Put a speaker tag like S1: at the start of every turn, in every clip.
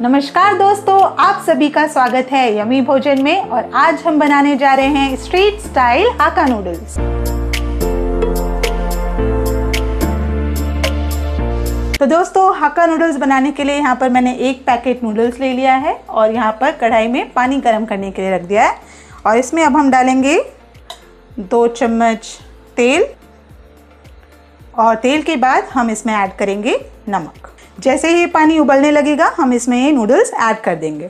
S1: नमस्कार दोस्तों, आप सभी का स्वागत है यमी भोजन में। और आज हम बनाने जा रहे हैं स्ट्रीट स्टाइल हाक्का नूडल्स। तो दोस्तों, हाक्का नूडल्स बनाने के लिए यहाँ पर मैंने एक पैकेट नूडल्स ले लिया है और यहाँ पर कढ़ाई में पानी गर्म करने के लिए रख दिया है। और इसमें अब हम डालेंगे 2 चम्मच तेल और तेल के बाद हम इसमें ऐड करेंगे नमक। जैसे ही पानी उबलने लगेगा हम इसमें ये नूडल्स ऐड कर देंगे।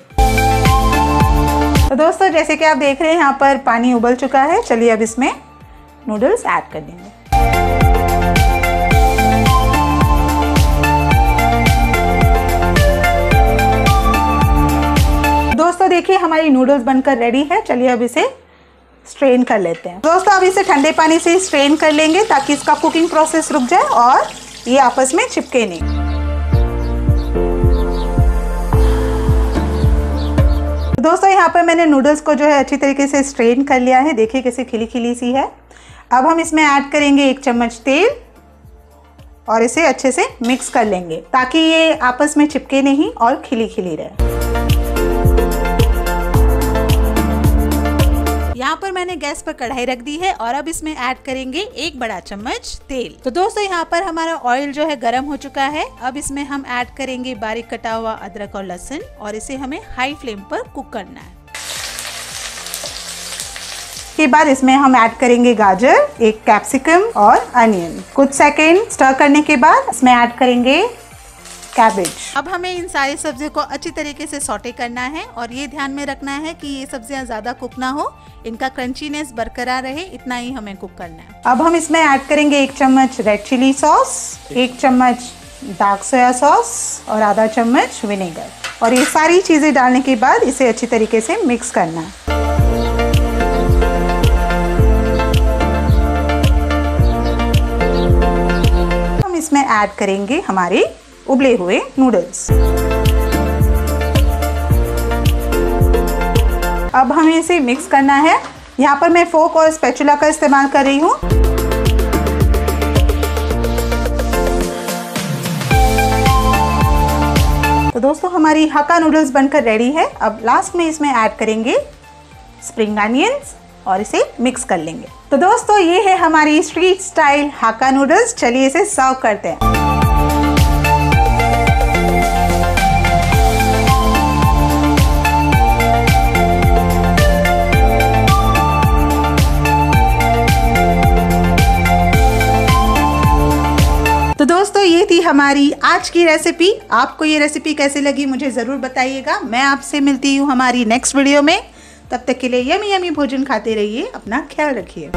S1: तो दोस्तों, जैसे कि आप देख रहे हैं यहाँ पर पानी उबल चुका है। चलिए अब इसमें नूडल्स ऐड कर देंगे। दोस्तों देखिए, हमारी नूडल्स बनकर रेडी है। चलिए अब इसे स्ट्रेन कर लेते हैं। दोस्तों अब इसे ठंडे पानी से स्ट्रेन कर लेंगे ताकि इसका कुकिंग प्रोसेस रुक जाए और ये आपस में चिपके नहीं। दोस्तों यहाँ पर मैंने नूडल्स को जो है अच्छी तरीके से स्ट्रेन कर लिया है। देखिए कैसे खिली खिली सी है। अब हम इसमें ऐड करेंगे 1 चम्मच तेल और इसे अच्छे से मिक्स कर लेंगे ताकि ये आपस में चिपके नहीं और खिली खिली रहे। यहाँ पर मैंने गैस पर कढ़ाई रख दी है और अब इसमें ऐड करेंगे 1 बड़ा चम्मच तेल। तो दोस्तों यहाँ पर हमारा ऑयल जो है गर्म हो चुका है। अब इसमें हम ऐड करेंगे बारीक कटा हुआ अदरक और लहसुन और इसे हमें हाई फ्लेम पर कुक करना है। के बाद इसमें हम ऐड करेंगे गाजर, 1 कैप्सिकम और अनियन। कुछ सेकेंड स्टर करने के बाद इसमें ऐड करेंगे कैबेज। अब हमें इन सारी सब्जियों को अच्छी तरीके से सौटे करना है और ये ध्यान में रखना है कि ये सब्जियां ज्यादा कुक ना हो, इनका क्रंचीनेस बरकरार रहे, इतना ही हमें कुक करना है। अब हम इसमें ऐड करेंगे 1 चम्मच रेड चिली सॉस, 1 चम्मच डार्क सोया सॉस और आधा चम्मच विनेगर। और ये सारी चीजें डालने के बाद इसे अच्छी तरीके से मिक्स करना है। हम इसमें ऐड करेंगे हमारे उबले हुए नूडल्स। अब हमें इसे मिक्स करना है। यहाँ पर मैं फोक और स्पैचुला का इस्तेमाल कर रही हूँ। तो दोस्तों हमारी हाक्का नूडल्स बनकर रेडी है। अब लास्ट में इसमें ऐड करेंगे स्प्रिंग अनियंस और इसे मिक्स कर लेंगे। तो दोस्तों ये है हमारी स्ट्रीट स्टाइल हाक्का नूडल्स। चलिए इसे सर्व करते हैं। तो दोस्तों ये थी हमारी आज की रेसिपी। आपको ये रेसिपी कैसे लगी मुझे ज़रूर बताइएगा। मैं आपसे मिलती हूँ हमारी नेक्स्ट वीडियो में। तब तक के लिए यमी यमी भोजन खाते रहिए। अपना ख्याल रखिए।